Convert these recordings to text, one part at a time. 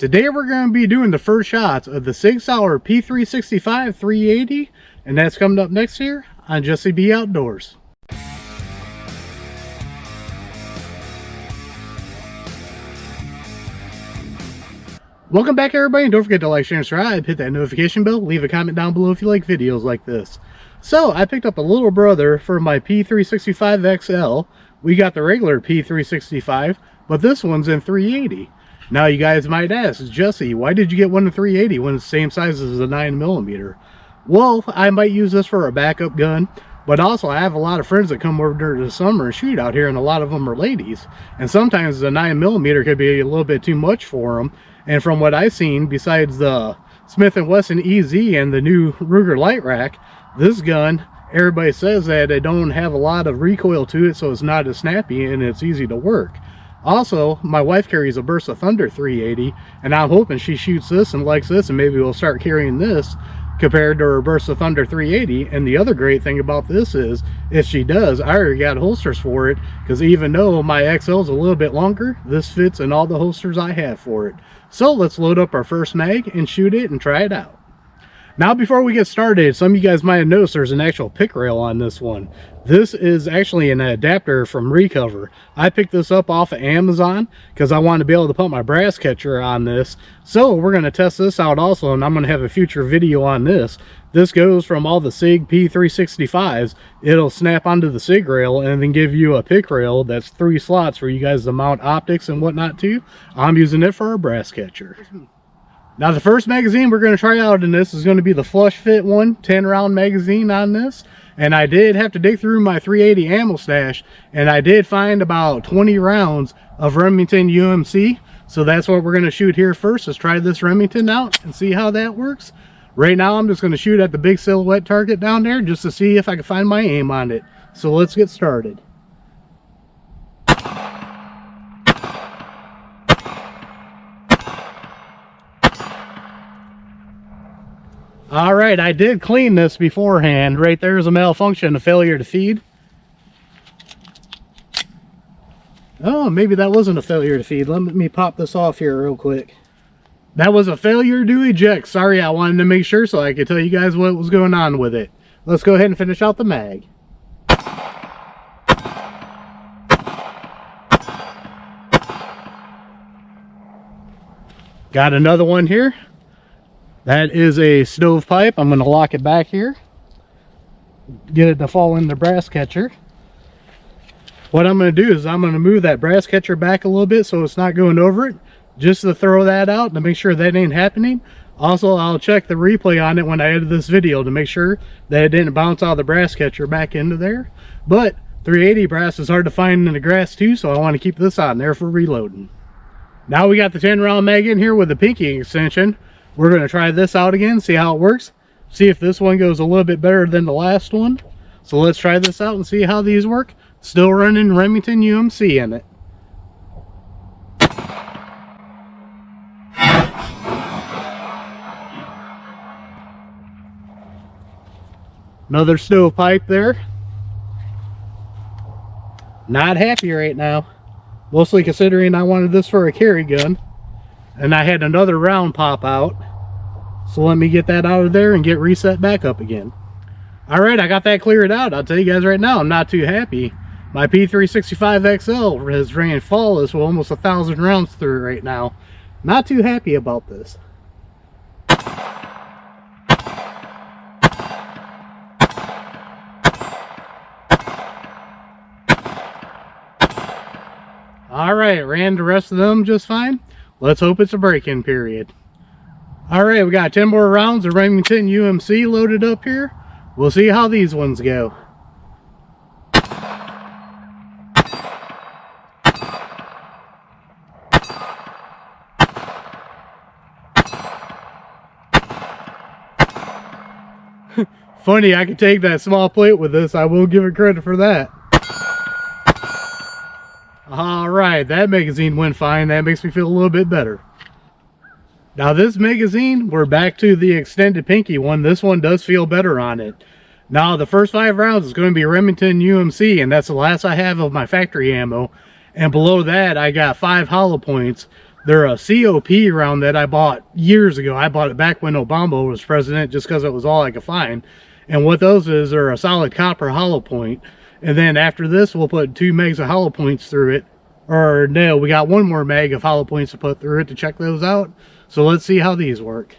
Today we're going to be doing the first shots of the Sig Sauer P365 380, and that's coming up next here on Jesse B Outdoors. Welcome back everybody, and don't forget to like, share, and subscribe, hit that notification bell, leave a comment down below if you like videos like this. So I picked up a little brother for my P365 XL. We got the regular P365, but this one's in 380. Now you guys might ask, Jesse, why did you get one in 380 when it's the same size as a 9mm? Well, I might use this for a backup gun, but also I have a lot of friends that come over during the summer and shoot out here, and a lot of them are ladies. And sometimes the 9mm could be a little bit too much for them. And from what I've seen, besides the Smith & Wesson EZ and the new Ruger Light Rack, this gun, everybody says that it don't have a lot of recoil to it, so it's not as snappy and it's easy to work. Also, my wife carries a Burst of Thunder 380, and I'm hoping she shoots this and likes this, and maybe we'll start carrying this compared to her Burst of Thunder 380. And the other great thing about this is, if she does, I already got holsters for it, because even though my XL is a little bit longer, this fits in all the holsters I have for it. So let's load up our first mag and shoot it and try it out. Now before we get started, some of you guys might have noticed there's an actual pick rail on this one. This is actually an adapter from Recover. I picked this up off of Amazon because I wanted to be able to put my brass catcher on this. So we're going to test this out also, and I'm going to have a future video on this. This goes from all the Sig P365s. It'll snap onto the Sig rail and then give you a pick rail that's 3 slots for you guys to mount optics and whatnot too. I'm using it for a brass catcher. Now the first magazine we're going to try out in this is going to be the flush fit one, 10 round magazine on this. And I did have to dig through my 380 ammo stash, and I did find about 20 rounds of Remington UMC. So that's what we're going to shoot here first. Let's try this Remington out and see how that works. Right now I'm just going to shoot at the big silhouette target down there just to see if I can find my aim on it. So let's get started. Alright, I did clean this beforehand. Right there's a malfunction, a failure to feed. Oh, maybe that wasn't a failure to feed. Let me pop this off here real quick. That was a failure to eject. Sorry, I wanted to make sure so I could tell you guys what was going on with it. Let's go ahead and finish out the mag. Got another one here. That is a stovepipe. I'm going to lock it back here. Get it to fall in the brass catcher. What I'm going to do is I'm going to move that brass catcher back a little bit so it's not going over it. Just to throw that out to make sure that ain't happening. Also, I'll check the replay on it when I edit this video to make sure that it didn't bounce out of the brass catcher back into there. But 380 brass is hard to find in the grass too, so I want to keep this on there for reloading. Now we got the 10 round mag in here with the pinky extension. We're going to try this out again, see how it works. See if this one goes a little bit better than the last one. So let's try this out and see how these work. Still running Remington UMC in it. Another stovepipe there. Not happy right now. Mostly considering I wanted this for a carry gun. And I had another round pop out. So let me get that out of there and get reset back up again. Alright, I got that cleared out. I'll tell you guys right now, I'm not too happy. My P365 XL has ran flawless with almost 1,000 rounds through it right now. Not too happy about this. Alright, ran the rest of them just fine. Let's hope it's a break-in period. Alright, we got 10 more rounds of Remington UMC loaded up here. We'll see how these ones go. Funny, I could take that small plate with this. I will give it credit for that. Alright, that magazine went fine. That makes me feel a little bit better. Now this magazine, we're back to the extended pinky one. This one does feel better on it. Now the first 5 rounds is going to be Remington UMC, and that's the last I have of my factory ammo. And below that I got 5 hollow points. They're a COP round that I bought years ago. I bought it back when Obama was president just because it was all I could find. And what those is are a solid copper hollow point. And then after this, we'll put 2 megs of hollow points through it. Or no, we got 1 more mag of hollow points to put through it to check those out. So let's see how these work.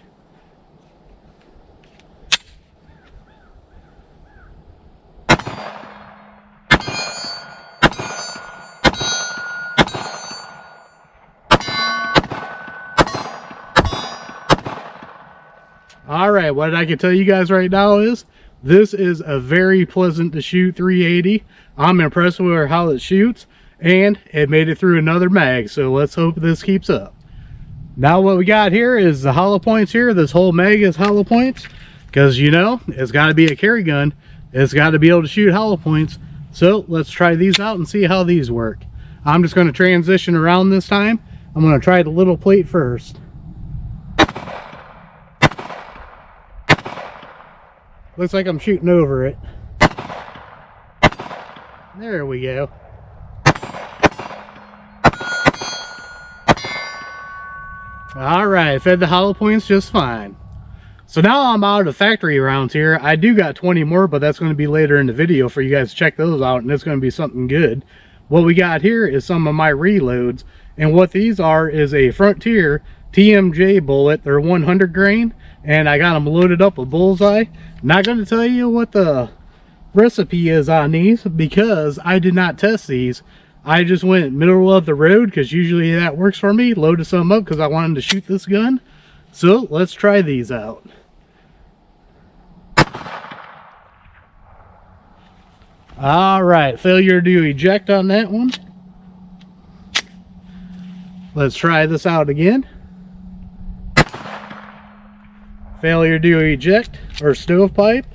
Alright, what I can tell you guys right now is this is a very pleasant to shoot 380. I'm impressed with how it shoots, and it made it through another mag, so let's hope this keeps up. Now what we got here is the hollow points here. This whole mag is hollow points because, you know, it's got to be a carry gun. It's got to be able to shoot hollow points. So let's try these out and see how these work. I'm just going to transition around this time. I'm going to try the little plate first. Looks like I'm shooting over it. There we go. Alright, fed the hollow points just fine. So now I'm out of factory rounds here. I do got 20 more, but that's going to be later in the video for you guys to check those out, and it's going to be something good. What we got here is some of my reloads, and what these are is a Frontier TMJ bullet. They're 100 grain, and I got them loaded up with bullseye. Not going to tell you what the recipe is on these because I did not test these. I just went middle of the road because usually that works for me. Loaded some up because I wanted to shoot this gun. So let's try these out. Alright, failure to eject on that one. Let's try this out again. Failure to eject or stovepipe.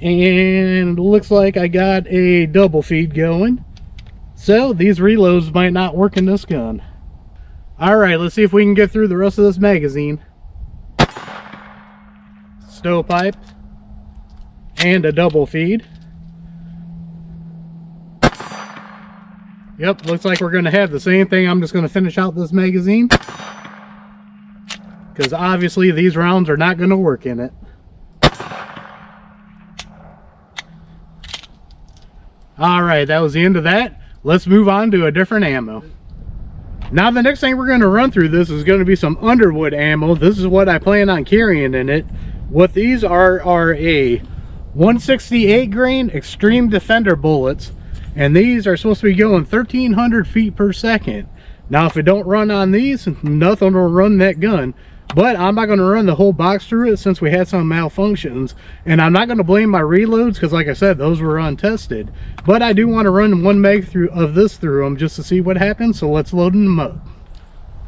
And it looks like I got a double feed going. So these reloads might not work in this gun. Alright, let's see if we can get through the rest of this magazine. Stovepipe. And a double feed. Yep, looks like we're going to have the same thing. I'm just going to finish out this magazine. Because obviously these rounds are not going to work in it. Alright, that was the end of that. Let's move on to a different ammo. Now the next thing we're going to run through this is going to be some Underwood ammo. This is what I plan on carrying in it. What these are a 168 grain Xtreme Defender bullets. And these are supposed to be going 1,300 feet per second. Now if it don't run on these, nothing will run that gun. But I'm not going to run the whole box through it since we had some malfunctions. And I'm not going to blame my reloads because like I said, those were untested. But I do want to run 1 meg of this through them just to see what happens. So let's load them up.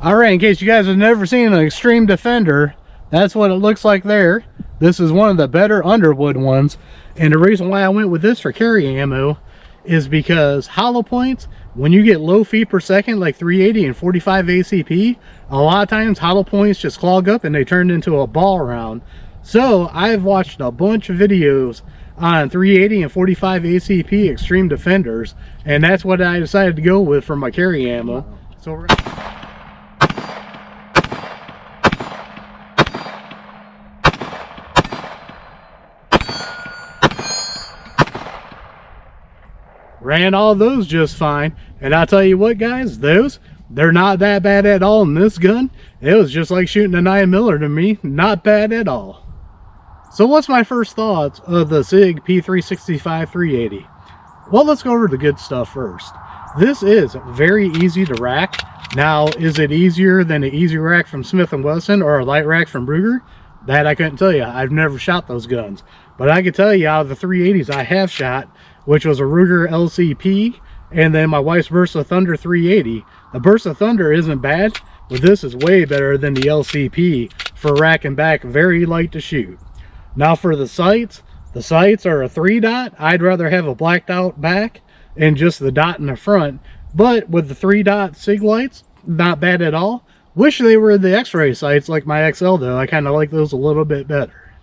Alright, in case you guys have never seen an Xtreme Defender, that's what it looks like there. This is one of the better Underwood ones. And the reason why I went with this for carry ammo is because hollow points, when you get low feet per second like 380 and 45 ACP, a lot of times hollow points just clog up and they turn into a ball round. So I've watched a bunch of videos on 380 and 45 ACP Xtreme Defenders, and that's what I decided to go with for my carry ammo. So we're ran all those just fine. And I'll tell you what guys, they're not that bad at all in this gun. It was just like shooting a 9mm to me. Not bad at all. So what's my first thoughts of the Sig P365 380? Well, let's go over the good stuff first. This is very easy to rack. Now, is it easier than an easy rack from Smith & Wesson or a light rack from Ruger? That I couldn't tell you. I've never shot those guns. But I can tell you out of the 380s I have shot, which was a Ruger LCP, and then my wife's Burst of Thunder 380. The Burst of Thunder isn't bad, but this is way better than the LCP for rack and back, very light to shoot. Now for the sights are a 3-dot. I'd rather have a blacked out back and just the dot in the front, but with the 3-dot Sig lights, not bad at all. Wish they were the X-ray sights like my XL though. I kind of like those a little bit better.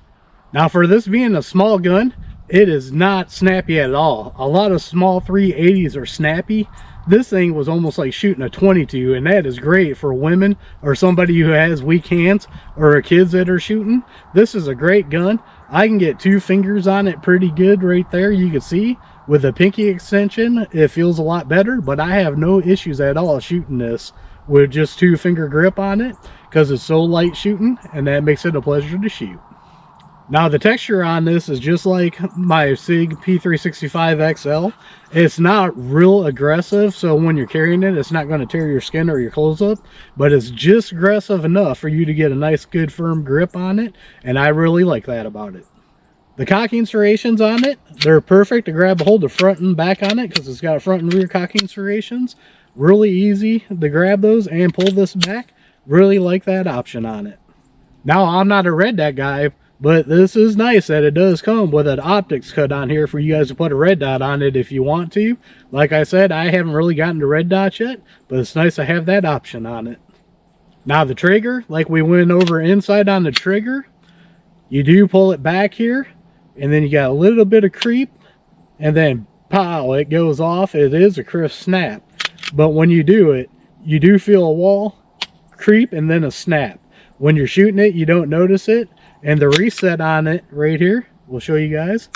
Now for this being a small gun, it is not snappy at all. A lot of small 380s are snappy, This thing was almost like shooting a 22, and that is great for women or somebody who has weak hands or kids that are shooting. This is a great gun. I can get 2 fingers on it pretty good right there. You can see with a pinky extension it feels a lot better, but I have no issues at all shooting this with just 2 finger grip on it because it's so light shooting, and that makes it a pleasure to shoot. Now the texture on this is just like my Sig P365 XL. It's not real aggressive, so when you're carrying it, it's not going to tear your skin or your clothes up, but it's just aggressive enough for you to get a nice good firm grip on it, and I really like that about it. The cocking serrations on it, they're perfect to grab a hold of front and back on it because it's got front and rear cocking serrations. Really easy to grab those and pull this back. Really like that option on it. Now I'm not a red dot guy, but this is nice that it does come with an optics cut on here for you guys to put a red dot on it if you want to. Like I said, I haven't really gotten to red dots yet, but it's nice to have that option on it. Now the trigger, like we went over inside on the trigger, you do pull it back here, and then you got a little bit of creep, and then pow, it goes off. It is a crisp snap, but when you do it, you do feel a wall, creep, and then a snap. When you're shooting it, you don't notice it. And the reset on it right here, we'll show you guys.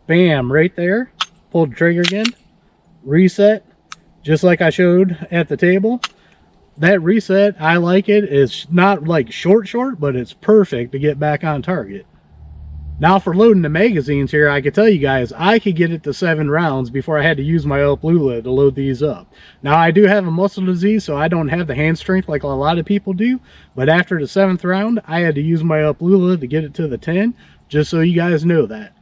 Bam, right there. Pull the trigger again. Reset, just like I showed at the table. That reset, I like it. It's not like short, but it's perfect to get back on target. Now for loading the magazines here, I could tell you guys, I could get it to 7 rounds before I had to use my Lula to load these up. Now I do have a muscle disease, so I don't have the hand strength like a lot of people do, but after the 7th round, I had to use my Lula to get it to the 10, just so you guys know that.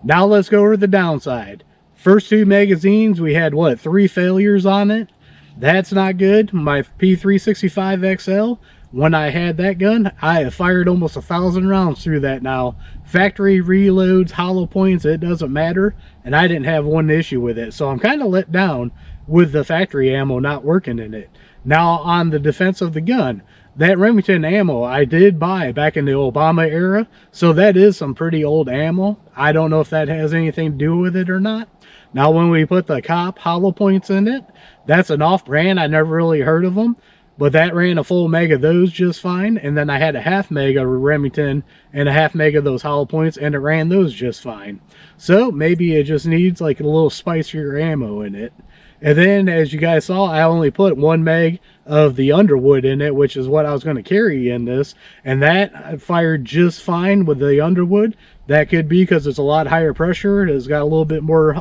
Now let's go over the downside. First 2 magazines, we had, what, 3 failures on it? That's not good. My P365 XL, when I had that gun, I have fired almost 1,000 rounds through that now. Factory reloads, hollow points, it doesn't matter. And I didn't have one issue with it. So I'm kind of let down with the factory ammo not working in it. Now on the defense of the gun, that Remington ammo I did buy back in the Obama era. So that is some pretty old ammo. I don't know if that has anything to do with it or not. Now when we put the Cop hollow points in it, that's an off-brand. I never really heard of them. But that ran a full meg of those just fine. And then I had a half meg of Remington and a half meg of those hollow points, and it ran those just fine. So maybe it just needs like a little spicier ammo in it. And then as you guys saw, I only put 1 meg of the Underwood in it, which is what I was going to carry in this. And that fired just fine with the Underwood. That could be because it's a lot higher pressure. It's got a little bit more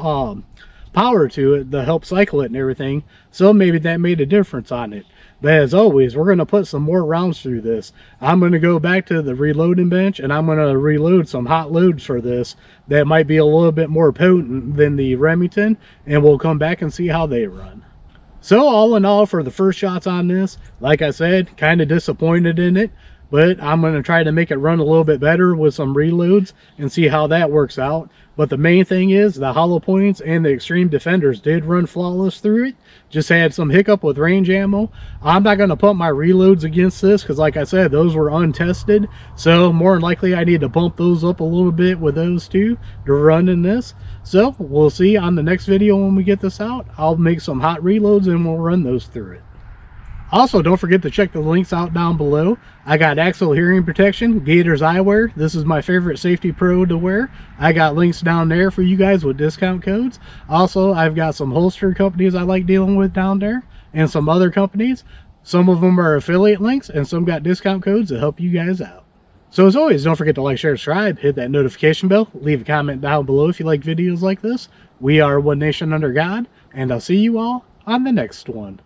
power to it to help cycle it and everything. So maybe that made a difference on it. But as always, we're going to put some more rounds through this. I'm going to go back to the reloading bench, and I'm going to reload some hot loads for this that might be a little bit more potent than the Remington, and we'll come back and see how they run. So all in all, for the first shots on this, like I said, kind of disappointed in it, but I'm going to try to make it run a little bit better with some reloads and see how that works out. But the main thing is the hollow points and the Extreme Defenders did run flawless through it. Just had some hiccup with range ammo. I'm not going to put my reloads against this because, like I said, those were untested. So more than likely I need to bump those up a little bit with those two to run in this. So we'll see on the next video when we get this out. I'll make some hot reloads and we'll run those through it. Also, don't forget to check the links out down below. I got Axle hearing protection, Gators eyewear. This is my favorite safety pro to wear. I got links down there for you guys with discount codes. Also, I've got some holster companies I like dealing with down there and some other companies. Some of them are affiliate links and some got discount codes to help you guys out. So as always, don't forget to like, share, subscribe, hit that notification bell, leave a comment down below if you like videos like this. We are One Nation Under God, and I'll see you all on the next one.